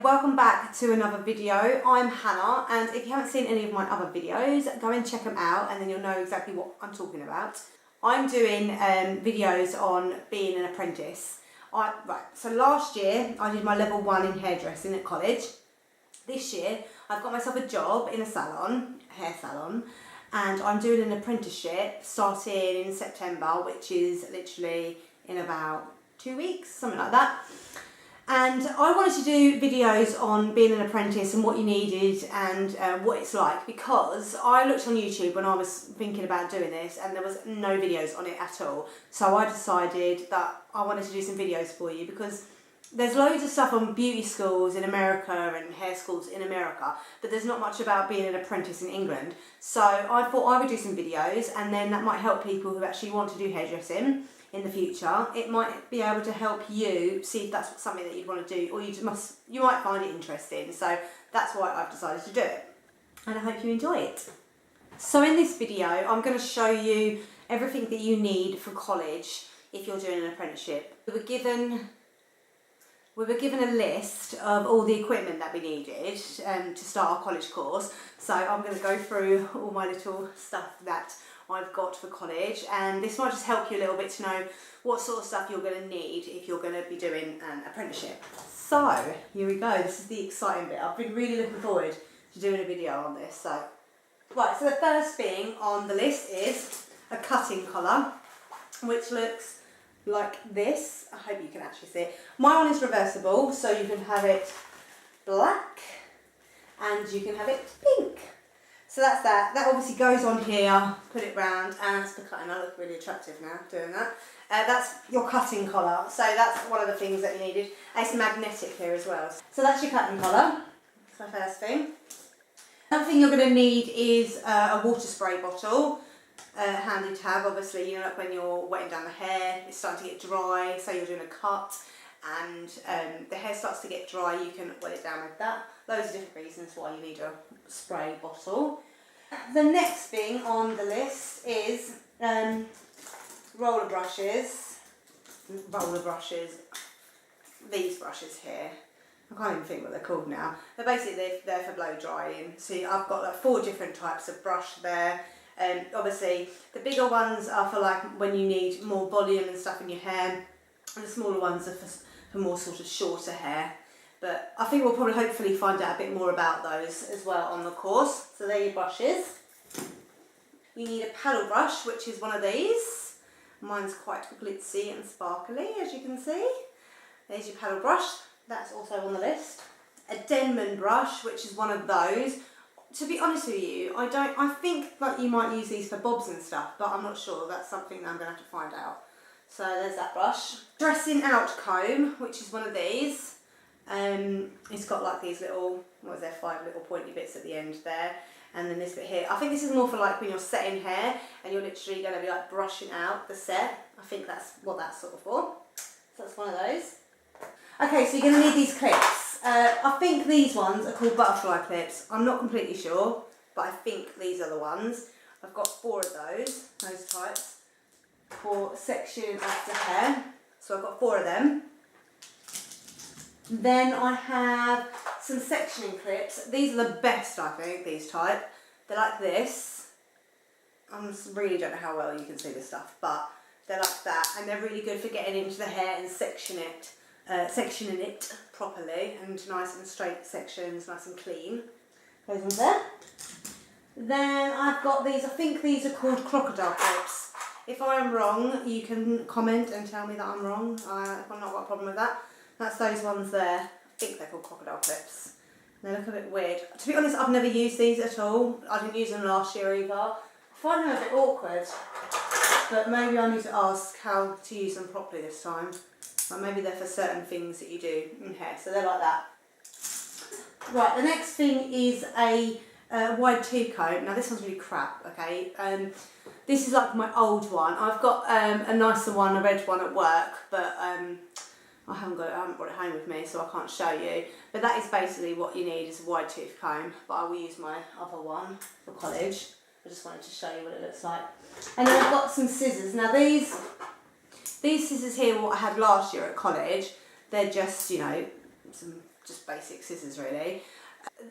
Welcome back to another video. I'm Hannah, and if you haven't seen any of my other videos, go and check them out and then you'll know exactly what I'm talking about. I'm doing videos on being an apprentice. So last year I did my level 1 in hairdressing at college. This year I've got myself a job in a salon, hair salon, and I'm doing an apprenticeship starting in September, which is literally in about 2 weeks, something like that. And I wanted to do videos on being an apprentice and what you needed and what it's like, because I looked on YouTube when I was thinking about doing this and there was no videos on it at all. So I decided that I wanted to do some videos for you, because there's loads of stuff on beauty schools in America and hair schools in America, but there's not much about being an apprentice in England. So I thought I would do some videos, and then that might help people who actually want to do hairdressing in the future. It might be able to help you see if that's something that you'd want to do, or you might find it interesting. So that's why I've decided to do it, and I hope you enjoy it. So in this video I'm going to show you everything that you need for college if you're doing an apprenticeship. We were given a list of all the equipment that we needed to start our college course. So I'm going to go through all my little stuff that I've got for college, and this might just help you a little bit to know what sort of stuff you're going to need if you're going to be doing an apprenticeship. So here we go, this is the exciting bit. I've been really looking forward to doing a video on this. So the first thing on the list is a cutting collar, which looks like this. I hope you can actually see it. My one is reversible, so you can have it black and you can have it pink. So that's that. That obviously goes on here, put it round, and for cutting. I look really attractive now doing that. That's your cutting collar. So that's one of the things that you needed. It's magnetic here as well. So that's your cutting collar. That's my first thing. Another thing you're going to need is a water spray bottle. Handy to have, obviously, you know, like when you're wetting down the hair, it's starting to get dry, say you're doing a cut and the hair starts to get dry, you can wet it down with that. Loads of different reasons why you need a spray bottle. The next thing on the list is roller brushes. These brushes here, I can't even think what they're called now. They're basically they're for blow drying. So I've got like 4 different types of brush there. Obviously the bigger ones are for like when you need more volume and stuff in your hair, and the smaller ones are for more sort of shorter hair. But I think we'll probably hopefully find out a bit more about those as well on the course. So they're your brushes. You need a paddle brush, which is one of these. Mine's quite glitzy and sparkly, as you can see. There's your paddle brush. That's also on the list. A Denman brush, which is one of those. To be honest with you, I think that you might use these for bobs and stuff, but I'm not sure. That's something that I'm going to have to find out. So there's that brush. Dressing out comb, which is one of these. It's got like these little, 5 little pointy bits at the end there. And then this bit here. I think this is more for like when you're setting hair and you're literally going to be like brushing out the set. I think that's what that's sort of for. So that's one of those. Okay, so you're going to need these clips. I think these ones are called butterfly clips. I'm not completely sure, but I think these are the ones. I've got 4 of those types, for sectioning off the hair. So I've got 4 of them. Then I have some sectioning clips. These are the best, I think, these type. They're like this. I really don't know how well you can see this stuff, but they're like that, and they're really good for getting into the hair and sectioning it properly, and nice and straight sections, nice and clean. Those ones there. Then I've got these, I think these are called crocodile clips. If I am wrong, you can comment and tell me that I'm wrong. If I've not got a problem with that. That's those ones there. I think they're called crocodile clips. They look a bit weird. To be honest, I've never used these at all. I didn't use them last year either. I find them a bit awkward, but maybe I need to ask how to use them properly this time. Or maybe they're for certain things that you do in hair, so they're like that. Right, the next thing is a wide tooth comb. Now this one's really crap, okay? This is like my old one. I've got a nicer one, a red one at work, but I haven't brought it home with me, so I can't show you. But that is basically what you need, is a wide tooth comb. But I will use my other one for college. I just wanted to show you what it looks like. And then I've got some scissors. Now these scissors here, what I had last year at college, they're just, you know, some just basic scissors really.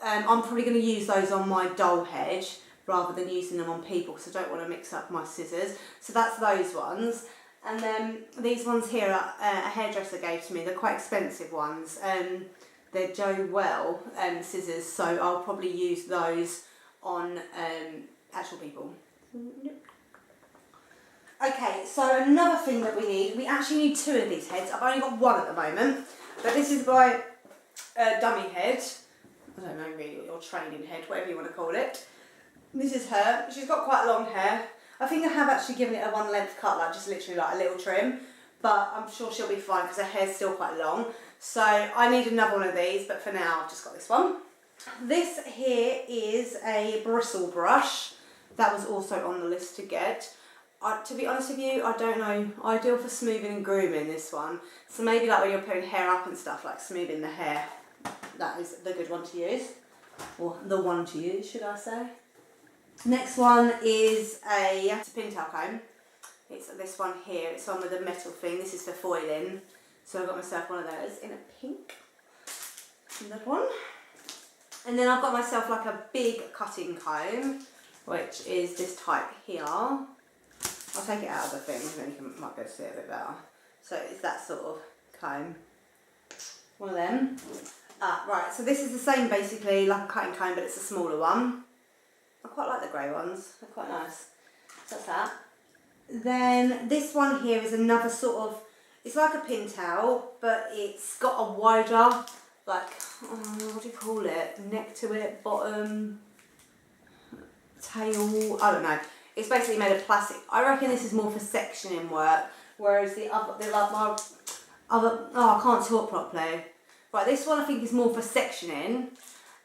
I'm probably going to use those on my doll head rather than using them on people because I don't want to mix up my scissors. So that's those ones. And then these ones here are, a hairdresser gave to me. They're quite expensive ones. They're Joe Well scissors, so I'll probably use those on actual people. Okay, so another thing that we actually need 2 of these heads. I've only got 1 at the moment, but this is my dummy head. I don't know really, or training head, whatever you want to call it. This is her. She's got quite long hair. I think I have actually given it a 1 length cut, like just literally like a little trim, but I'm sure she'll be fine because her hair's still quite long. So I need another one of these, but for now I've just got this one. This here is a bristle brush. That was also on the list to get. To be honest with you, I don't know, ideal for smoothing and grooming, this one. So maybe like when you're putting hair up and stuff, like smoothing the hair, that is the good one to use. Or the one to use, should I say. Next one is it's a pintail comb. It's this one here, it's on with a metal thing. This is for foiling. So I got myself one of those in a pink. Another one. And then I've got myself like a big cutting comb, which is this type here. I'll take it out of the thing and then you might be able to see it a bit better. So it's that sort of comb. One of them. Right, so this is the same basically, like a cutting comb, but it's a smaller one. I quite like the grey ones, they're quite nice. So that's that. Then this one here is another sort of, it's like a pintail, but it's got a wider, like, what do you call it? Neck to it, bottom, tail, I don't know. It's basically made of plastic. I reckon this is more for sectioning work, whereas the other, I can't talk properly. Right, this one I think is more for sectioning.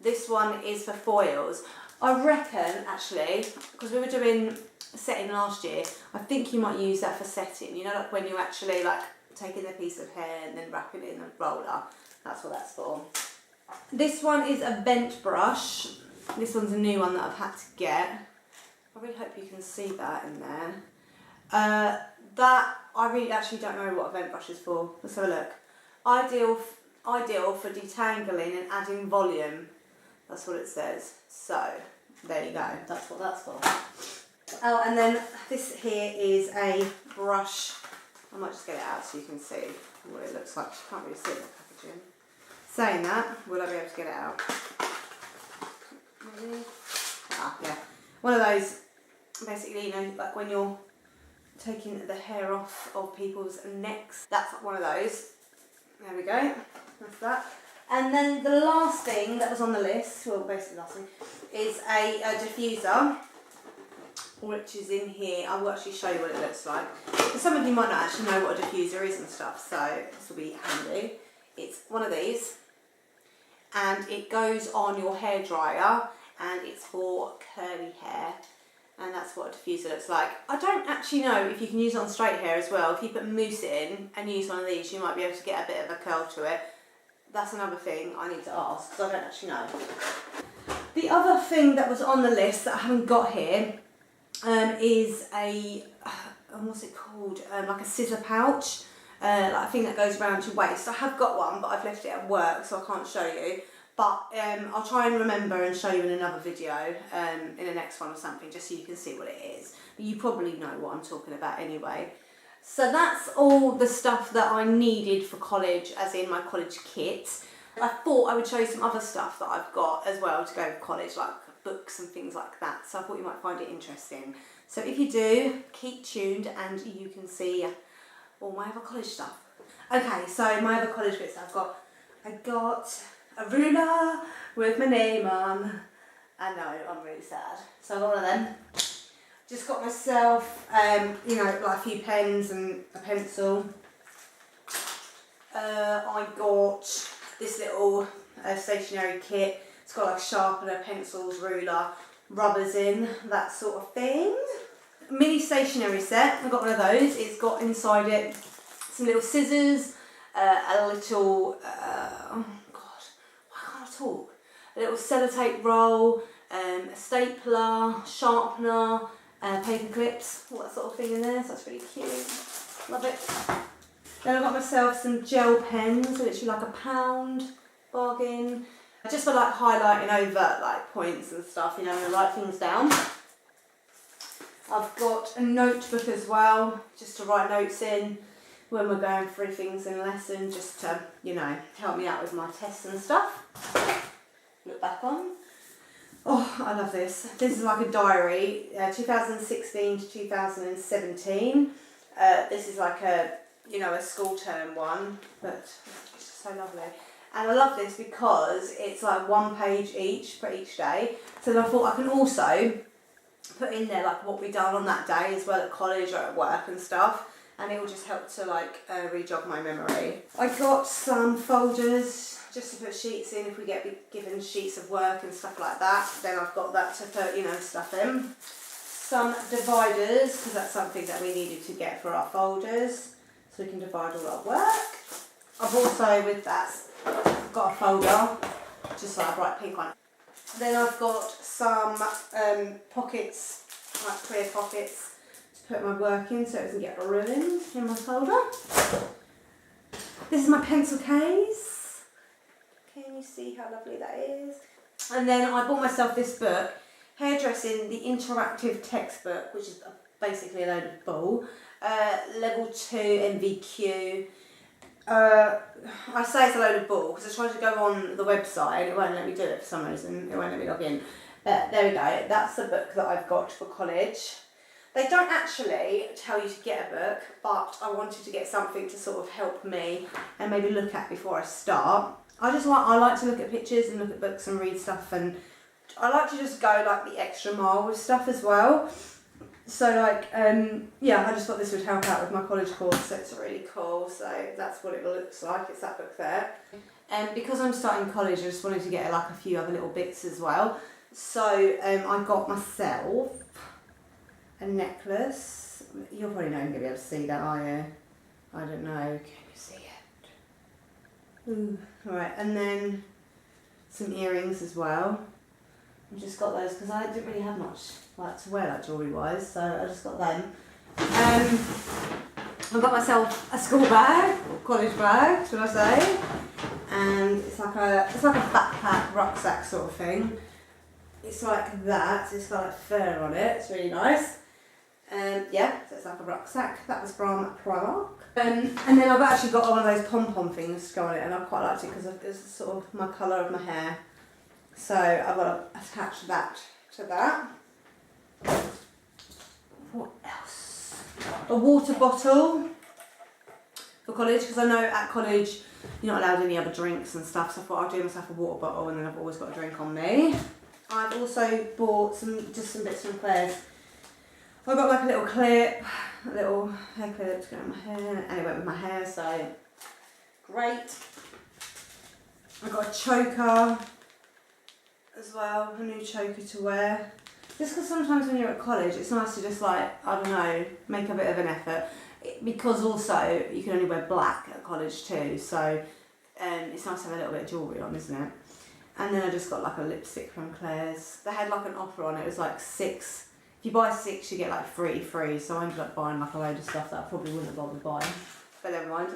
This one is for foils. I reckon, actually, because we were doing setting last year, I think you might use that for setting. You know, like when you're actually like taking a piece of hair and then wrapping it in a roller. That's what that's for. This one is a vent brush. This one's a new one that I've had to get. I really hope you can see that in there. That, I really actually don't know what a vent brush is for. Let's have a look. Ideal for detangling and adding volume. That's what it says. So, there you go. That's what that's for. Oh, and then this here is a brush. I might just get it out so you can see what it looks like. You can't really see the packaging. Saying that, will I be able to get it out? Maybe? Yeah. One of those, basically, you know, like when you're taking the hair off of people's necks. That's one of those. There we go. That's that. And then the last thing that was on the list, well basically the last thing, is a diffuser, which is in here. I will actually show you what it looks like. Because some of you might not actually know what a diffuser is and stuff, so this will be handy. It's one of these, and it goes on your hairdryer, and it's for curly hair, and that's what a diffuser looks like. I don't actually know if you can use it on straight hair as well. If you put mousse in and use one of these, you might be able to get a bit of a curl to it. That's another thing I need to ask, because I don't actually know. The other thing that was on the list that I haven't got here is a, what's it called? Like a scissor pouch, like a thing that goes around your waist. I have got one, but I've left it at work, so I can't show you. But I'll try and remember and show you in another video, in the next one or something, just so you can see what it is. But you probably know what I'm talking about anyway. So that's all the stuff that I needed for college, as in my college kit. I thought I would show you some other stuff that I've got as well to go with college, like books and things like that. So I thought you might find it interesting. So if you do, keep tuned and you can see all my other college stuff. Okay, so my other college bits I got a ruler with my name on. I know, I'm really sad. So I got one of them. Just got myself, you know, like a few pens and a pencil. I got this little stationery kit. It's got like sharpener, pencils, ruler, rubbers in, that sort of thing. Mini stationery set, I got one of those. It's got inside it some little scissors, a little, oh God, why can't I talk? A little sellotape roll, a stapler, sharpener, paper clips, all that sort of thing in there, so that's really cute. Love it. Then I got myself some gel pens, literally like £1. bargain. Just for like highlighting over like points and stuff, you know, and write things down. I've got a notebook as well, just to write notes in when we're going through things in lesson, just to, you know, help me out with my tests and stuff. Look back on. Oh, I love this. This is like a diary, 2016 to 2017. This is like a, you know, a school term one, but it's just so lovely. And I love this because it's like 1 page each for each day. So then I thought I can also put in there like what we done on that day as well at college or at work and stuff. And it will just help to like re-jog my memory. I got some folders just to put sheets in if we get given sheets of work and stuff like that. Then I've got that to put, you know, stuff in. Some dividers, because that's something that we needed to get for our folders. So we can divide all our work. I've also, with that, got a folder, just like a bright pink one. Then I've got some pockets, like clear pockets, to put my work in so it doesn't get ruined in my folder. This is my pencil case. Can you see how lovely that is? And then I bought myself this book, Hairdressing, the Interactive Textbook, which is basically a load of bull. Level 2 NVQ. I say it's a load of bull because I tried to go on the website and it won't let me do it for some reason. It won't let me log in. There we go. That's the book that I've got for college. They don't actually tell you to get a book, but I wanted to get something to sort of help me and maybe look at before I start. I like to look at pictures and look at books and read stuff, and I like to just go like the extra mile with stuff as well. So like, yeah, I just thought this would help out with my college course, so it's really cool. So that's what it looks like, it's that book there. And because I'm starting college, I just wanted to get like a few other little bits as well. So I got myself a necklace. You're probably not going to be able to see that, are you? I don't know, can you see it? Ooh. Alright, and then some earrings as well. I just got those because I didn't really have much like to wear like jewellery wise, so I just got them. I got myself a school bag, or college bag, should I say? And it's like a backpack, rucksack sort of thing. It's like that. It's got like fur on it. It's really nice. Yeah, so it's like a rucksack. That was from Primark. And then I've actually got one of those pom-pom things to go on it, and I quite liked it because it's sort of my colour of my hair. So I've got to attach that to that. What else? A water bottle for college, because I know at college you're not allowed any other drinks and stuff, so I thought I'll do myself a water bottle, and then I've always got a drink on me. I've also bought some bits from Claire's. I got like a little clip, a little hair clip to go in my hair, and it went with my hair, so great. I got a choker as well, a new choker to wear. Just because sometimes when you're at college, it's nice to just like, I don't know, make a bit of an effort. Because also, you can only wear black at college too, so it's nice to have a little bit of jewellery on, isn't it? And then I just got like a lipstick from Claire's. They had like an offer on it, it was like 6. If you buy 6, you get like 3 free, so I ended up buying like a load of stuff that I probably wouldn't have bothered buying. But never mind.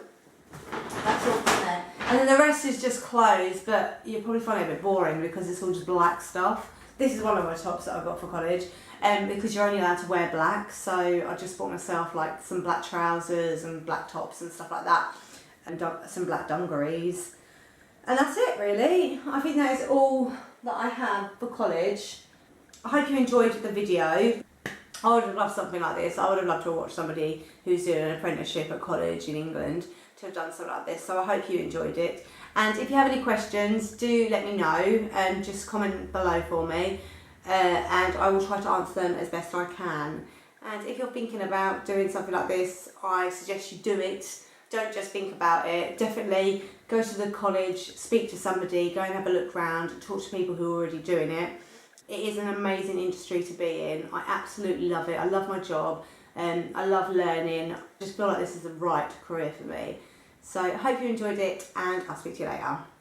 That's all from there. And then the rest is just clothes, but you'll probably find it a bit boring because it's all just black stuff. This is one of my tops that I got for college, because you're only allowed to wear black, so I just bought myself like some black trousers and black tops and stuff like that, and some black dungarees. And that's it really. I think that is all that I have for college. I hope you enjoyed the video. I would have loved something like this. I would have loved to watch somebody who's doing an apprenticeship at college in England to have done something like this. So I hope you enjoyed it. And if you have any questions, do let me know and just comment below for me. And I will try to answer them as best I can. And if you're thinking about doing something like this, I suggest you do it. Don't just think about it. Definitely go to the college, speak to somebody, go and have a look around, talk to people who are already doing it. It is an amazing industry to be in. I absolutely love it. I love my job. I love learning. I just feel like this is the right career for me. So I hope you enjoyed it, and I'll speak to you later.